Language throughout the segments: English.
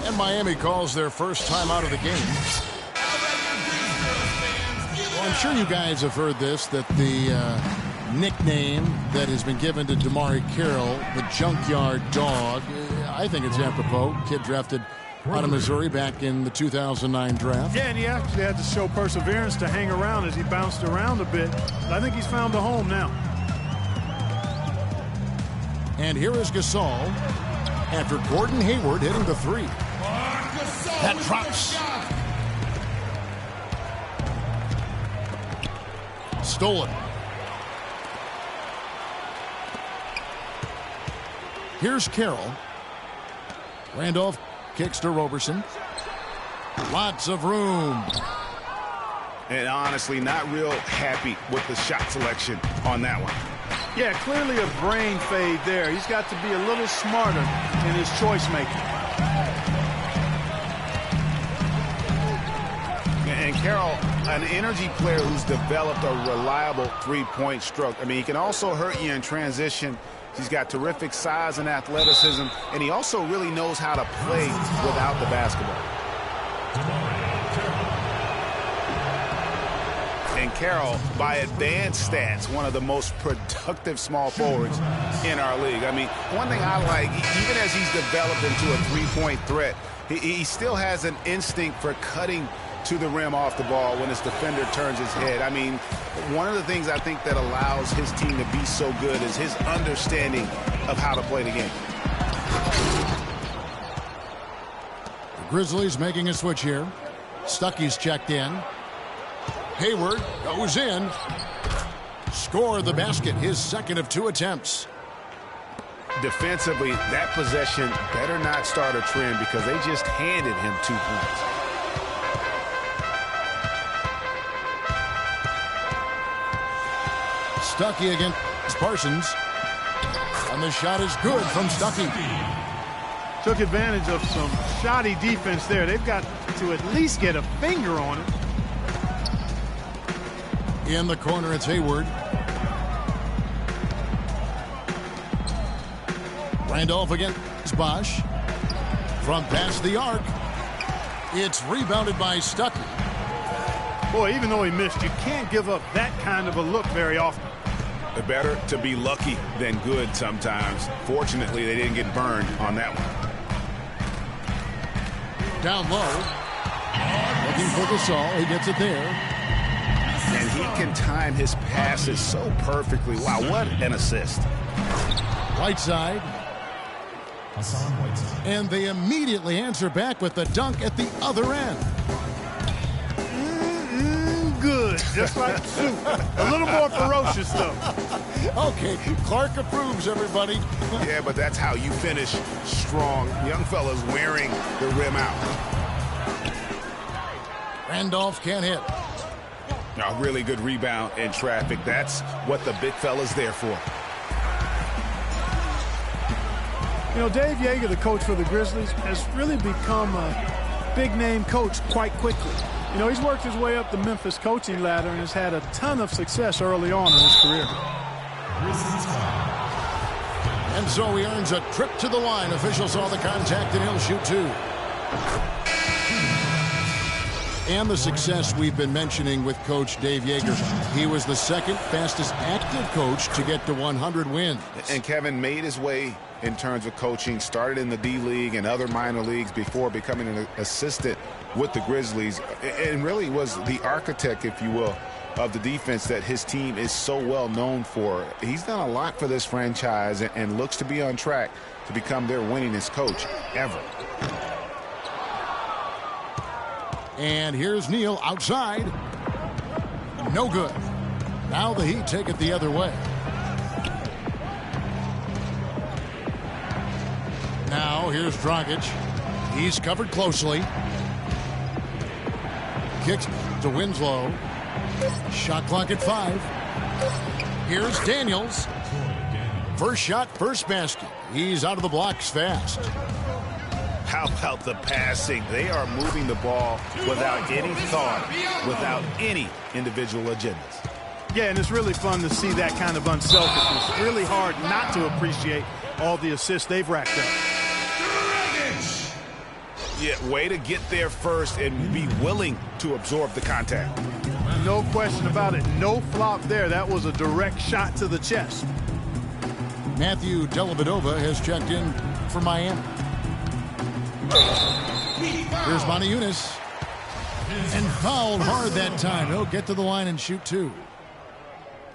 And Miami calls their first time out of the game. Well, I'm sure you guys have heard this, that the nickname that has been given to DeMarre Carroll, the Junkyard Dog, I think it's apropos. Kid drafted out of Missouri back in the 2009 draft. Yeah, and he actually had to show perseverance to hang around as he bounced around a bit. But I think he's found a home now. And here is Gasol after Gordon Hayward hitting the three. That drops. Stolen. Here's Carroll. Randolph kicks to Roberson. Lots of room. And honestly, not real happy with the shot selection on that one. Yeah, clearly a brain fade there. He's got to be a little smarter in his choice making. And Carroll, an energy player who's developed a reliable three-point stroke. I mean, he can also hurt you in transition. He's got terrific size and athleticism, and he also really knows how to play without the basketball. And Carroll, by advanced stats, one of the most productive small forwards in our league. I mean, one thing I like, even as he's developed into a three-point threat, he still has an instinct for cutting to the rim off the ball when his defender turns his head. I mean, one of the things I think that allows his team to be so good is his understanding of how to play the game. The Grizzlies making a switch here. Stuckey's checked in. Hayward goes in. Score the basket, his second of 2 attempts. Defensively, that possession better not start a trend because they just handed him 2 points. Stuckey against Parsons. And the shot is good from Stuckey. Took advantage of some shoddy defense there. They've got to at least get a finger on it. In the corner, it's Hayward. Randolph against Bosch. From past the arc. It's rebounded by Stuckey. Boy, even though he missed, you can't give up that kind of a look very often. Better to be lucky than good sometimes. Fortunately, they didn't get burned on that one. Down low. Looking for Gasol. He gets it there. And he can time his passes so perfectly. Wow, what an assist. Right side. And they immediately answer back with the dunk at the other end. Good, just like soup. A little more ferocious, though. Okay, Clark approves, everybody. Yeah, but that's how you finish strong. Young fella's wearing the rim out. Randolph can't hit. A really good rebound in traffic. That's what the big fella's there for. You know, Dave Yeager, the coach for the Grizzlies, has really become a big-name coach quite quickly. You know, he's worked his way up the Memphis coaching ladder and has had a ton of success early on in his career. And so he earns a trip to the line. Officials saw the contact and he'll shoot 2. And the success we've been mentioning with Coach Dave Yeager. He was the second fastest active coach to get to 100 wins. And Kevin made his way in terms of coaching, started in the D-League and other minor leagues before becoming an assistant with the Grizzlies, and really was the architect, if you will, of the defense that his team is so well known for. He's done a lot for this franchise and looks to be on track to become their winningest coach ever. And here's Neal outside. No good. Now the Heat take it the other way. Now here's Dragic. He's covered closely. Kicks to Winslow. Shot clock at 5. Here's Daniels. First shot, first basket. He's out of the blocks fast. How about the passing? They are moving the ball without any thought, without any individual agendas. Yeah, and it's really fun to see that kind of unselfishness. It's really hard not to appreciate all the assists they've racked up. Yeah, way to get there first and be willing to absorb the contact. No question about it. No flop there. That was a direct shot to the chest. Matthew Dellavedova has checked in for Miami. Here's Moniunas. And fouled hard that time. He'll get to the line and shoot two.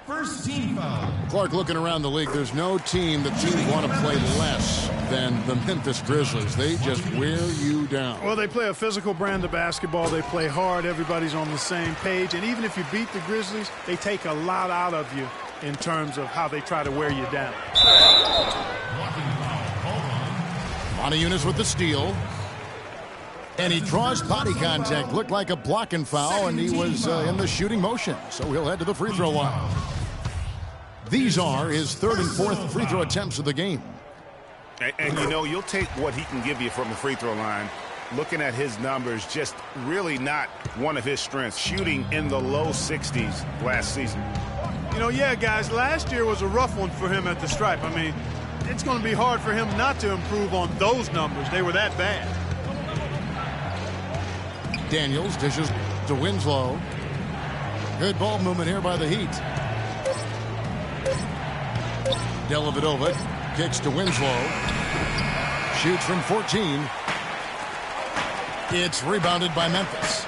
First team foul. Clark, looking around the league, there's no team that teams want to play less than the Memphis Grizzlies. They just wear you down. Well, they play a physical brand of basketball. They play hard. Everybody's on the same page. And even if you beat the Grizzlies, they take a lot out of you in terms of how they try to wear you down. Moniunas with the steal. And he draws body contact. Looked like a blocking foul, and he was in the shooting motion. So he'll head to the free throw line. These are his third and fourth free throw attempts of the game. And you know, you'll take what he can give you from the free throw line. Looking at his numbers, just really not one of his strengths. Shooting in the low 60s last season. You know, yeah, guys, last year was a rough one for him at the stripe. I mean, it's going to be hard for him not to improve on those numbers. They were that bad. Daniels dishes to Winslow. Good ball movement here by the Heat. Dellavedova kicks to Winslow. Shoots from 14. It's rebounded by Memphis.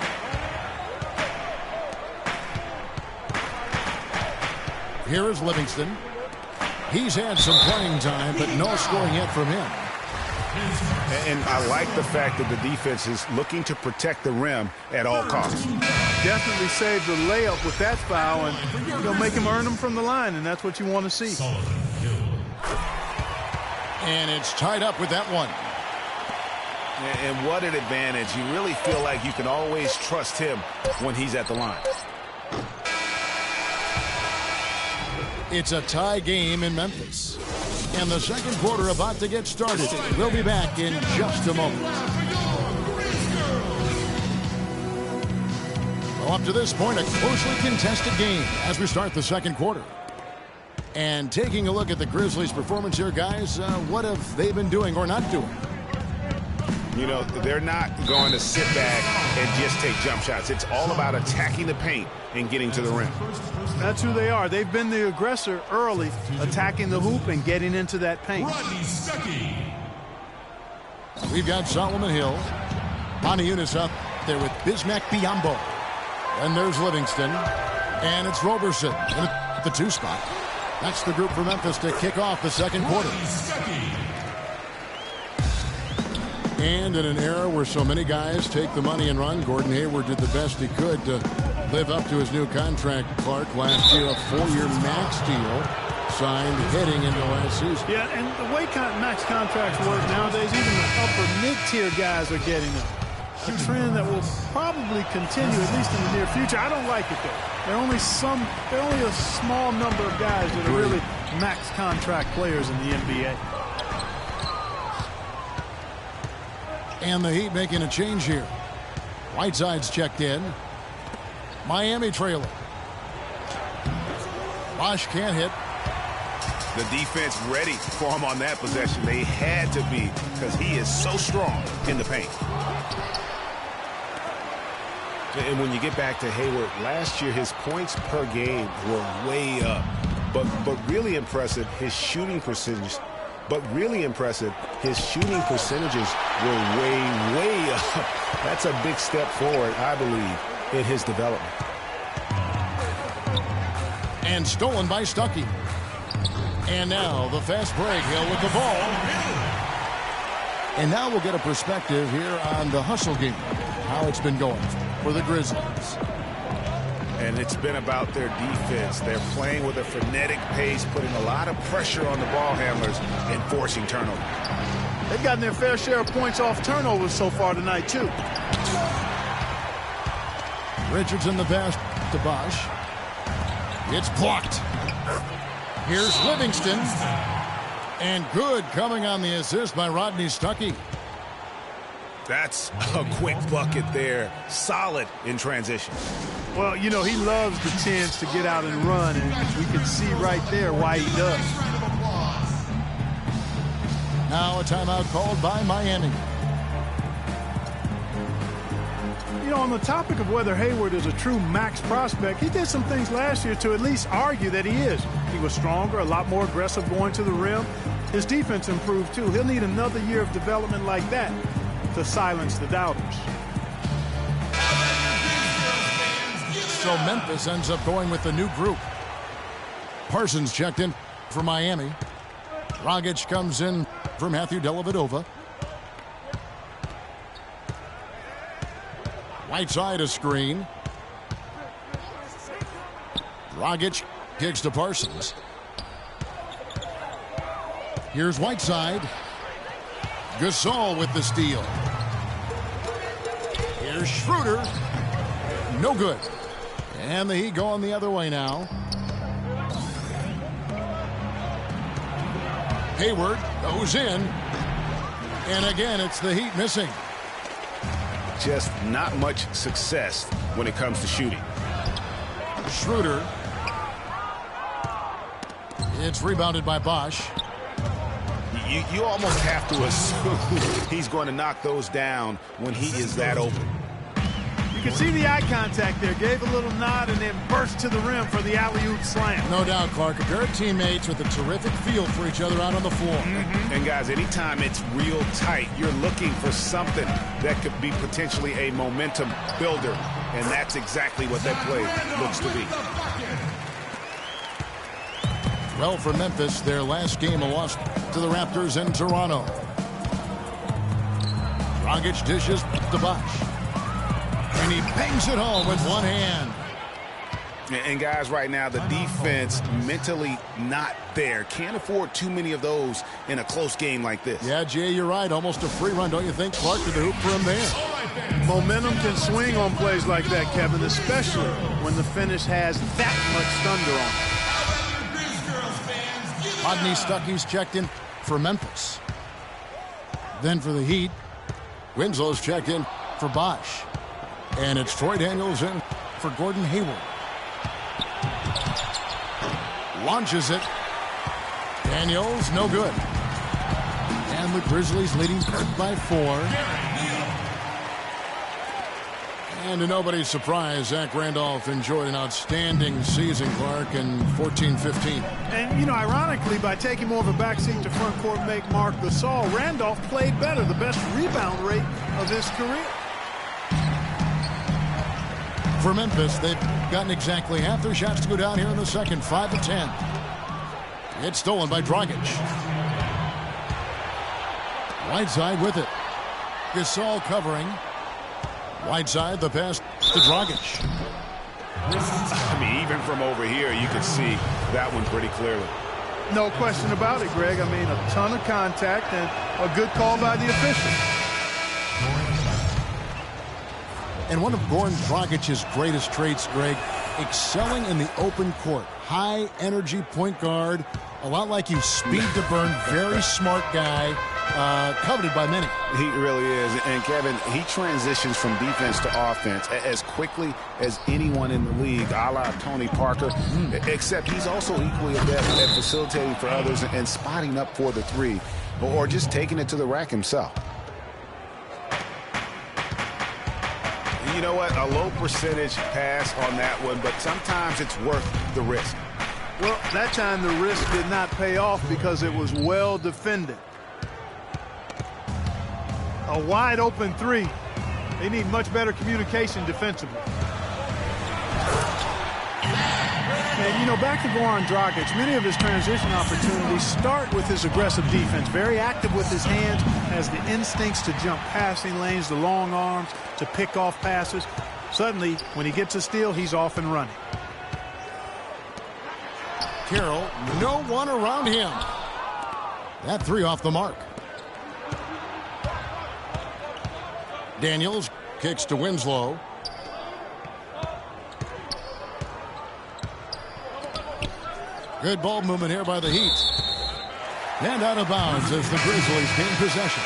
Here is Livingston. He's had some playing time, but no scoring yet from him. And I like the fact that the defense is looking to protect the rim at all costs. Definitely saved the layup with that foul, and you'll make him earn them from the line, and that's what you want to see. And it's tied up with that one. And what an advantage. You really feel like you can always trust him when he's at the line. It's a tie game in Memphis. And the second quarter about to get started. We'll be back in just a moment. Well, up to this point, a closely contested game as we start the second quarter. And taking a look at the Grizzlies' performance here, guys, what have they been doing or not doing? You know, they're not going to sit back and just take jump shots. It's all about attacking the paint and getting to the rim. That's who they are. They've been the aggressor early, attacking the hoop and getting into that paint. We've got Solomon Hill. Moniunas up there with Bismack Biyombo. And there's Livingston. And it's Roberson at the 2 spot. That's the group for Memphis to kick off the second quarter. And in an era where so many guys take the money and run, Gordon Hayward did the best he could to live up to his new contract. Clark, last year, a 4-year max deal signed heading into last season. Yeah, and the way max contracts work nowadays, even the upper mid-tier guys are getting them. A trend that will probably continue, at least in the near future. I don't like it, though. There are only a small number of guys that are really max contract players in the NBA. And the Heat making a change here. Whiteside's checked in. Miami trailing. Bosch can't hit. The defense ready for him on that possession. They had to be, because he is so strong in the paint. And when you get back to Hayward, last year his points per game were way up. But really impressive, his shooting percentage. But really impressive, his shooting percentages were way up. That's a big step forward, I believe, in his development. And stolen by Stuckey. And now the fast break. Hill with the ball. And now we'll get a perspective here on the hustle game, how it's been going for the Grizzlies. And it's been about their defense. They're playing with a frenetic pace, putting a lot of pressure on the ball handlers and forcing turnovers. They've gotten their fair share of points off turnovers so far tonight, too. Richardson the pass to Bosch. It's blocked. Here's Livingston. And good coming on the assist by Rodney Stuckey. That's a quick bucket there. Solid in transition. Well, you know, he loves the chance to get out and run, and we can see right there why he does. Now a timeout called by Miami. You know, on the topic of whether Hayward is a true max prospect, he did some things last year to at least argue that he is. He was stronger, a lot more aggressive going to the rim. His defense improved, too. He'll need another year of development like that to silence the doubters. So Memphis ends up going with the new group. Parsons checked in for Miami. Dragic comes in for Matthew Dellavedova. Whiteside a screen. Dragic kicks to Parsons. Here's Whiteside. Gasol with the steal. Here's Schroeder. No good. And the Heat going the other way now. Hayward goes in. And again, it's the Heat missing. Just not much success when it comes to shooting. Schroeder. It's rebounded by Bosch. You almost have to assume he's going to knock those down when he is that open. You can see the eye contact there. Gave a little nod and then burst to the rim for the alley-oop slam. No doubt, Clark. A pair of teammates with a terrific feel for each other out on the floor. And guys, anytime it's real tight, you're looking for something that could be potentially a momentum builder. And that's exactly what that play looks to be. Well, for Memphis, their last game a loss to the Raptors in Toronto. Dragic dishes to Bosch. And he bangs it home with one hand. And guys, right now, the defense mentally not there. Can't afford too many of those in a close game like this. Yeah, Jay, you're right. Almost a free run, don't you think? Clark to the hoop for him there. Momentum can swing on plays like that, Kevin, especially when the finish has that much thunder on it. Rodney Stuckey's checked in for Memphis. Then for the Heat, Winslow's checked in for Bosch. And it's Troy Daniels in for Gordon Hayward. Launches it. Daniels, no good. And the Grizzlies leading by 4. And to nobody's surprise, Zach Randolph enjoyed an outstanding season, Clark, in 14-15. And, you know, ironically, by taking more of a backseat to front court make Marc Gasol, Randolph played better, the best rebound rate of his career. For Memphis, they've gotten exactly half their shots to go down here in the second, 5 of 10. It's stolen by Dragic. Whiteside with it. Gasol covering. Whiteside, the pass to Dragic. I mean, even from over here, you can see that one pretty clearly. No question about it, Greg. I mean, a ton of contact and a good call by the official. And one of Goran Dragic's greatest traits, Greg, excelling in the open court. High-energy point guard, a lot like you, speed to burn, very smart guy, coveted by many. He really is. And, Kevin, he transitions from defense to offense as quickly as anyone in the league, a la Tony Parker, except he's also equally adept at facilitating for others and spotting up for the three or just taking it to the rack himself. You know what? A low percentage pass on that one, but sometimes it's worth the risk. Well, that time the risk did not pay off because it was well defended. A wide open three. They need much better communication defensively. And, you know, back to Goran Dragic, many of his transition opportunities start with his aggressive defense. Very active with his hands, has the instincts to jump passing lanes, the long arms, to pick off passes. Suddenly, when he gets a steal, he's off and running. Carroll, no one around him. That three off the mark. Daniels kicks to Winslow. Good ball movement here by the Heat. And out of bounds as the Grizzlies gain possession.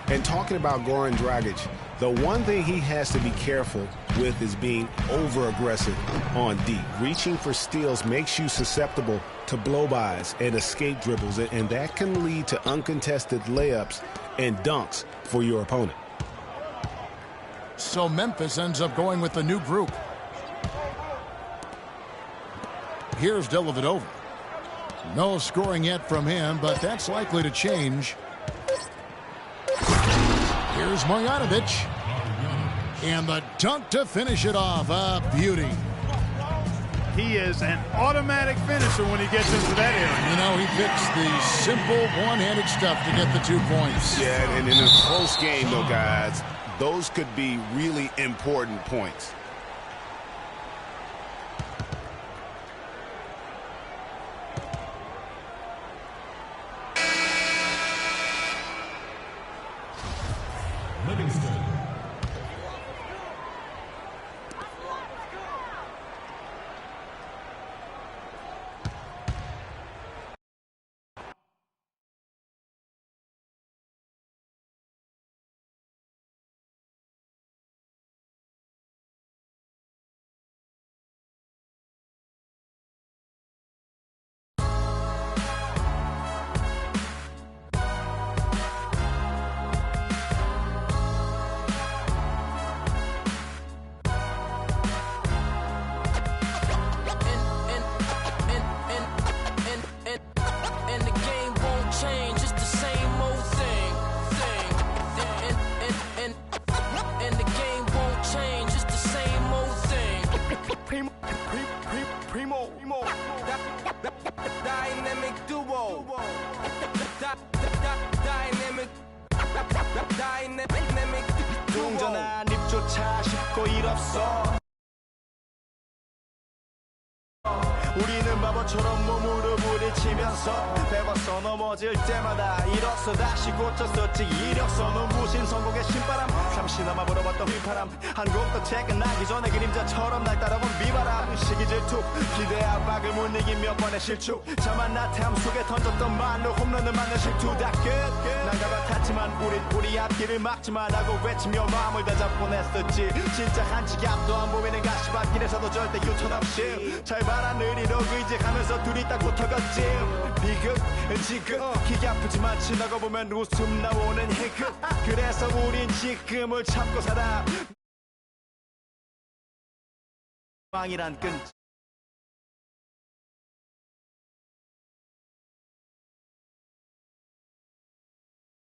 And talking about Goran Dragic, the one thing he has to be careful with is being over-aggressive on deep. Reaching for steals makes you susceptible to blow-bys and escape dribbles, and that can lead to uncontested layups and dunks for your opponent. So Memphis ends up going with the new group. Here's Dellavedova. No scoring yet from him, but that's likely to change. Here's Marjanovic. And the dunk to finish it off. A beauty. He is an automatic finisher when he gets into that area. You know, he picks the simple one-handed stuff to get the 2 points. Yeah, and in a close game, though, guys, those could be really important points. Livingston. Dynamic duo. Dynamic duo. 동전한 입조차 쉽고 일 없어. 우리는 바보처럼 몸으로 부딪히면서 배웠어. 넘어질 때마다 일어서 다시 고쳤었지. 이력서는 무신 성공의 신바람. 잠시나마 불어봤던 휘파람. 한국도 퇴근하기 전에 그림자처럼 날 따라온 비바람. 시기 질투 기대 압박을 못 이긴 몇 번의 실축. 저만 나태함 속에 던졌던 말로 홈런을 맞는 실투. 다 끝. 난가 같았지만 우리 앞길을 막지만 하고 외치며 마음을 다잡곤 했었지. 진짜 한치 앞도 안 보이는 가시밭길에서도 절대 유턴 없이 잘 봐라 느리로 의지하면서 둘이 딱 붙어갔지. 비극 지금 기계 아프지만 지나고 보면 웃음 나오는 희극. 그래서 우린 지금을 참고 살아. 망이란 끈